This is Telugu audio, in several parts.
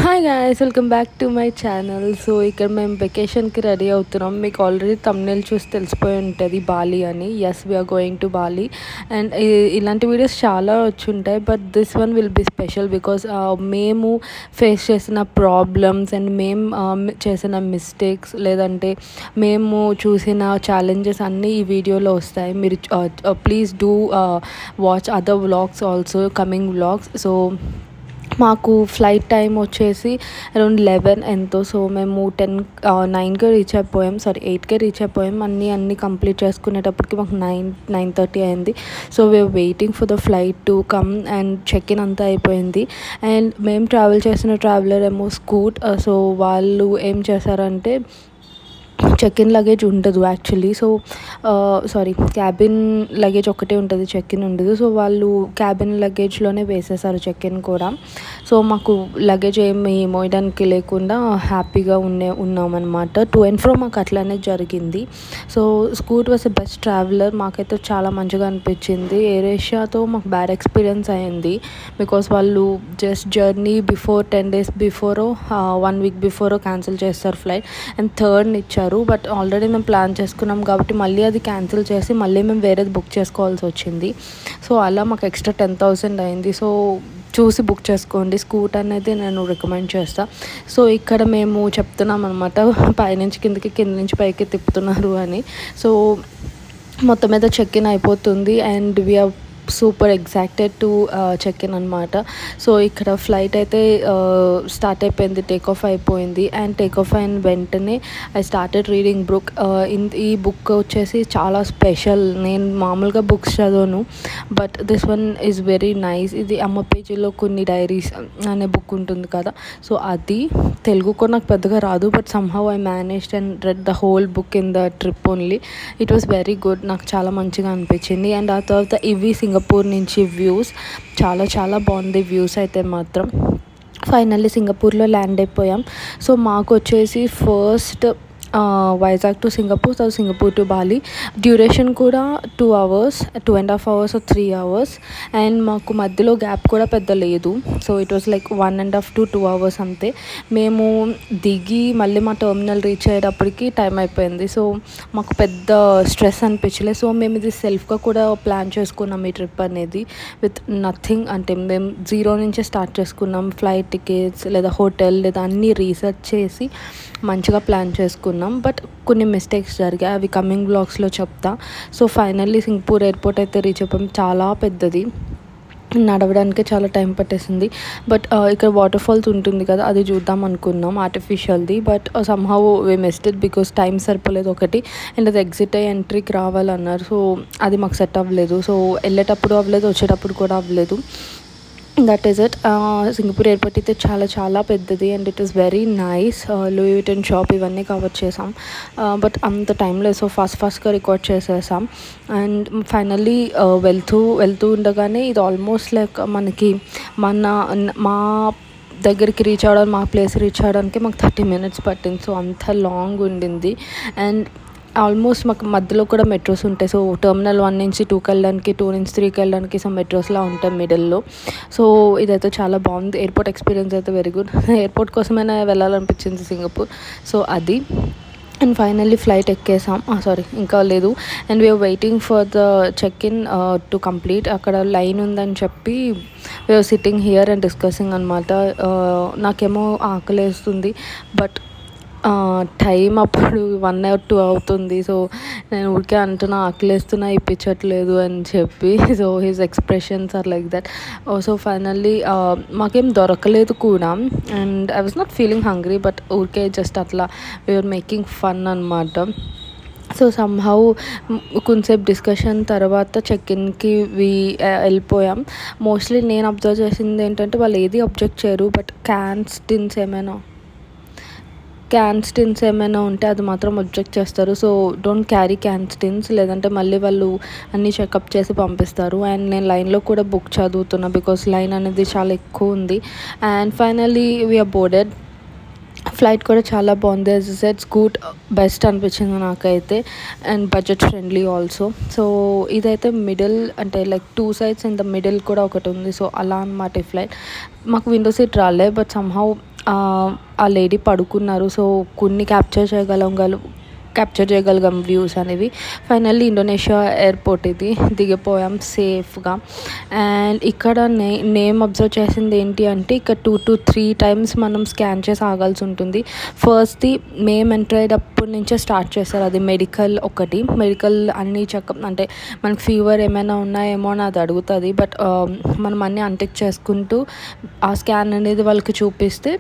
Hi guys, welcome back to my channel. So ఇక్కడ మేము వెకేషన్కి రెడీ అవుతున్నాం. మీకు ఆల్రెడీ తమ్నెల్ చూసి తెలిసిపోయి ఉంటుంది బాలి అని. Yes, we are going to Bali. And ఇలాంటి వీడియోస్ చాలా వచ్చి ఉంటాయి, but this one will be special because మేము ఫేస్ చేసిన ప్రాబ్లమ్స్ అండ్ మేము చేసిన మిస్టేక్స్ లేదంటే మేము చూసిన ఛాలెంజెస్ అన్నీ ఈ వీడియోలో వస్తాయి. మీరు please do watch other vlogs also, coming vlogs. So మాకు ఫ్లైట్ టైం వచ్చేసి అరౌండ్ 11 ఎంతో. సో మేము 9కి రీచ్ అయిపోయాం, 8కే రీచ్ అయిపోయాం. అన్నీ కంప్లీట్ చేసుకునేటప్పటికి మాకు 9:30 అయింది. So we are waiting for the flight to come and check in అంతా అయిపోయింది. అండ్ మేము ట్రావెల్ చేసిన ట్రావెలర్ ఏమో స్కూట్. సో వాళ్ళు ఏం చేశారంటే చెక్ ఇన్ లగేజ్ ఉండదు యాక్చువల్లీ. సో క్యాబిన్ లగేజ్ ఒకటే ఉంటుంది, చెక్ ఇన్ ఉండదు. సో వాళ్ళు క్యాబిన్ లగేజ్లోనే వేసేసారు చెక్ ఇన్ కూడా. సో మాకు లగేజ్ ఏమి మోయడానికి లేకుండా హ్యాపీగా ఉన్నామన్నమాట. టు అండ్ ఫ్రో మాకు అట్లానే జరిగింది. So Scoot was a best traveller. మాకైతే చాలా మంచిగా అనిపించింది. ఎయిర్ ఏషియాతో మాకు బ్యాడ్ ఎక్స్పీరియన్స్ అయింది బికాస్ వాళ్ళు జస్ట్ జర్నీ బిఫోర్ 10 days బిఫోరో 1 week బిఫోరో క్యాన్సిల్ చేస్తారు ఫ్లైట్. అండ్ థర్డ్ని ఇచ్చారు, బట్ ఆల్రెడీ మేము ప్లాన్ చేసుకున్నాం కాబట్టి మళ్ళీ అది క్యాన్సిల్ చేసి మళ్ళీ మేము వేరేది బుక్ చేసుకోవాల్సి వచ్చింది. సో అలా మాకు ఎక్స్ట్రా 10,000 అయింది. సో చూసి బుక్ చేసుకోండి. స్కూట్ అనేది నేను రికమెండ్ చేస్తాను. సో ఇక్కడ మేము చెప్తున్నాం అనమాట, పైనుంచి కిందకి, కింద నుంచి పైకి తిప్పుతున్నారు అని. సో మొత్తం మీద చెక్ ఇన్ అయిపోతుంది and we are super excited to check in అనమాట. సో ఇక్కడ ఫ్లైట్ అయితే స్టార్ట్ అయిపోయింది, టేక్ ఆఫ్ అయిపోయింది. అండ్ టేక్ ఆఫ్ అయిన వెంటనే ఐ స్టార్టెడ్ రీడింగ్ బుక్. ఈ బుక్ వచ్చేసి చాలా స్పెషల్. నేను మామూలుగా బుక్స్ చదవను, but this one is very nice. ఇది అమ్మ పేజీలో కొన్ని డైరీస్ అనే బుక్ ఉంటుంది కదా, సో అది తెలుగు కూడా నాకు పెద్దగా రాదు, but somehow I managed and read the whole book in the trip only. It was very good, నాకు చాలా మంచిగా అనిపించింది. అండ్ ఆ తర్వాత ఇవి సింగపూర్ నుంచి వ్యూస్ చాలా బాగుంది. వ్యూస్ అయితే మాత్రం ఫైనల్లీ సింగపూర్లో ల్యాండ్ అయిపోయాం. సో మాకు వచ్చేసి ఫస్ట్ వైజాగ్ టు సింగపూర్, తర్వాత సింగపూర్ టు బాలి. డ్యూరేషన్ కూడా 2 hours, 2.5 hours or 3 hours. And మాకు మధ్యలో గ్యాప్ కూడా పెద్ద లేదు. So it was like 1.5 to 2 hours అంతే. మేము దిగి మళ్ళీ మా టర్మినల్ రీచ్ అయ్యేటప్పటికి టైం అయిపోయింది. సో మాకు పెద్ద స్ట్రెస్ అనిపించలేదు. సో మేము ఇది సెల్ఫ్గా కూడా ప్లాన్ చేసుకున్నాం ఈ ట్రిప్ అనేది, విత్ నథింగ్. అంటే మేము 0 నుంచే స్టార్ట్ చేసుకున్నాం. ఫ్లైట్ టికెట్స్ లేదా హోటల్ లేదా అన్నీ రీసెర్చ్ చేసి మంచిగా ప్లాన్ చేసుకున్నాం. బట్ కొన్ని మిస్టేక్స్ జరిగాయి, అవి కమింగ్ బ్లాగ్స్లో చెప్తా. సో ఫైనల్లీ సింగపూర్ ఎయిర్పోర్ట్ అయితే రీచ్ అయిపోయాం. చాలా పెద్దది, నడవడానికి చాలా టైం పట్టేసింది. బట్ ఇక్కడ వాటర్ ఫాల్స్ ఉంటుంది కదా, అది చూద్దాం అనుకున్నాం, ఆర్టిఫిషియల్ది. But somehow we missed it because time సరిపోలేదు ఒకటి. అండ్ అది ఎగ్జిట్ అయ్యి ఎంట్రీకి రావాలన్నారు. సో అది మాకు సెట్ అవ్వలేదు. సో వెళ్ళేటప్పుడు అవ్వలేదు, వచ్చేటప్పుడు కూడా అవ్వలేదు. That is it. Singapore airport అయితే చాలా పెద్దది and it is very nice. Louis Vuitton shop ఇవన్నీ కవర్ చేసాం, బట్ అంత టైం లేదు. సో ఫాస్ట్గా రికార్డ్ చేసేసాం. అండ్ ఫైనల్లీ వెళ్తూ ఉండగానే ఇది ఆల్మోస్ట్ లైక్ మనకి మా దగ్గరికి రీచ్ అవ్వడానికి, మా ప్లేస్ రీచ్ అవ్వడానికి మాకు 30 minutes పట్టింది. సో అంత లాంగ్ ఉండింది. అండ్ ఆల్మోస్ట్ మాకు మధ్యలో కూడా మెట్రోస్ ఉంటాయి. సో టర్మినల్ 1 నుంచి 2కి వెళ్ళడానికి, 2 నుంచి 3కి వెళ్ళడానికి సో మెట్రోస్లా ఉంటాయి మిడిల్లో. సో ఇదైతే చాలా బాగుంది. ఎయిర్పోర్ట్ ఎక్స్పీరియన్స్ అయితే వెరీ గుడ్. ఎయిర్పోర్ట్ కోసమైనా వెళ్ళాలనిపించింది సింగపూర్. సో అది. అండ్ ఫైనల్లీ ఫ్లైట్ ఎక్కేసాం, ఇంకా లేదు. And we are waiting for the check in to complete. అక్కడ లైన్ ఉందని చెప్పి we are sitting here and discussing అనమాట. నాకేమో ఆకలేస్తుంది, బట్ టైం అప్పుడు 1 or 2 అవుతుంది. సో నేను ఊరికే అంటున్నా ఆకలేస్తున్నా, ఇప్పించట్లేదు అని చెప్పి. So his expressions are like that. So finally మాకేం దొరకలేదు కూడా. And I was not feeling hungry, but ఊరికే జస్ట్ అట్లా వీఆర్ మేకింగ్ ఫన్ అనమాట. సో సమ్హౌ కొంచెంసేపు డిస్కషన్ తర్వాత చెక్ ఇన్కి వెళ్ళిపోయాం. మోస్ట్లీ నేను అబ్జర్వ్ చేసింది ఏంటంటే వాళ్ళు ఏది అబ్జెక్ట్ చేయరు, బట్ క్యాన్ స్టిన్స్ ఏమైనా ఉంటే అది మాత్రం అబ్జెక్ట్ చేస్తారు. సో డోంట్ క్యారీ క్యాన్ స్టిన్స్, లేదంటే మళ్ళీ వాళ్ళు అన్నీ చెకప్ చేసి పంపిస్తారు. అండ్ నేను లైన్లో కూడా బుక్ చదువుతున్నా బికాస్ లైన్ అనేది చాలా ఎక్కువ ఉంది. And finally we are boarded. Flight కూడా చాలా బాగుంది. As I said Scoot best అనిపించింది నాకైతే, and budget friendly also. So ఇదైతే మిడిల్, అంటే like 2 sides in the middle కూడా ఒకటి ఉంది. సో అలా అనమాట ఈ ఫ్లైట్. మాకు విండో సీట్ రాలే, బట్ సమ్హౌ ఆ లేడీ పడుకున్నారు. సో కొన్ని క్యాప్చర్ చేయగలిగాం వ్యూస్ అనేవి. ఫైనల్లీ ఇండోనేషియా ఎయిర్పోర్ట్ ఇది, దిగిపోయాం సేఫ్గా. అండ్ ఇక్కడ నేమ్ అబ్జర్వ్ చేసింది ఏంటి అంటే, ఇక్కడ 2 to 3 టైమ్స్ మనం స్కాన్ చేసి ఆగాల్సి ఉంటుంది. ఫస్ట్ది మేము ఎంటర్ అయ్యేటప్పటి నుంచే స్టార్ట్ చేస్తారు. అది మెడికల్ అన్ని చెకప్, అంటే మనకి ఫీవర్ ఏమైనా ఉన్నాయేమో అని అది అడుగుతుంది. బట్ మనం అన్నీ అన్టిక్ చేసుకుంటూ ఆ స్కాన్ అనేది వాళ్ళకి చూపిస్తే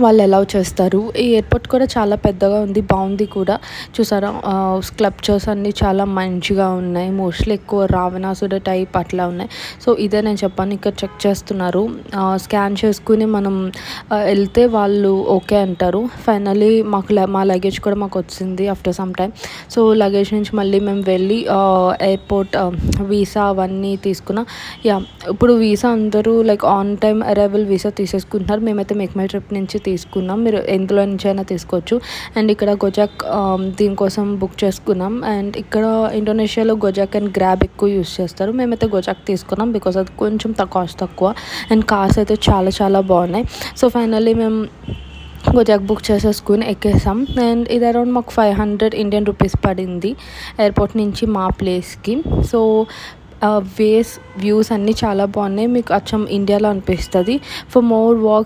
వాళ్ళు అలౌ చేస్తారు. ఈ ఎయిర్పోర్ట్ కూడా చాలా పెద్దగా ఉంది, బాగుంది కూడా. చూసారా, స్కల్ప్చర్స్ అన్నీ చాలా మంచిగా ఉన్నాయి. మోస్ట్లీ ఎక్కువ రావణాసుడు టైప్ అట్లా ఉన్నాయి. సో ఇదే నేను చెప్పాను, ఇక్కడ చెక్ చేస్తున్నారు. స్కాన్ చేసుకుని మనం వెళ్తే వాళ్ళు ఓకే అంటారు. ఫైనలీ మా లగేజ్ కూడా మాకు వచ్చింది after some time. So luggage నుంచి మళ్ళీ మేము వెళ్ళి ఎయిర్పోర్ట్ వీసా అవన్నీ తీసుకున్నాం. ఇప్పుడు వీసా అందరూ like on time arrival visa తీసేసుకుంటున్నారు. మేమైతే మేక్ మై ట్రిప్ నుంచి తీసుకున్నాం. మీరు ఎందులో నుంచి అయినా తీసుకోవచ్చు. అండ్ ఇక్కడ గోజాక్ దీనికోసం బుక్ చేసుకున్నాం. అండ్ ఇక్కడ ఇండోనేషియాలో గోజాక్ అండ్ గ్రాబ్ ఎక్కువ యూస్ చేస్తారు. మేమైతే గోజాక్ తీసుకున్నాం బికాస్ అది కొంచెం కాస్ట్ తక్కువ అండ్ కార్స్ అయితే చాలా చాలా బాగున్నాయి. సో ఫైనల్లీ మేము గోజాక్ బుక్ చేసేసుకుని ఎక్కేసాం. అండ్ ఇది అరౌండ్ మాకు 500 ఇండియన్ రూపీస్ పడింది ఎయిర్పోర్ట్ నుంచి మా ప్లేస్కి. సో వ్యూస్ అన్నీ చాలా బాగున్నాయి, మీకు అచ్చం ఇండియాలో అనిపిస్తుంది. For more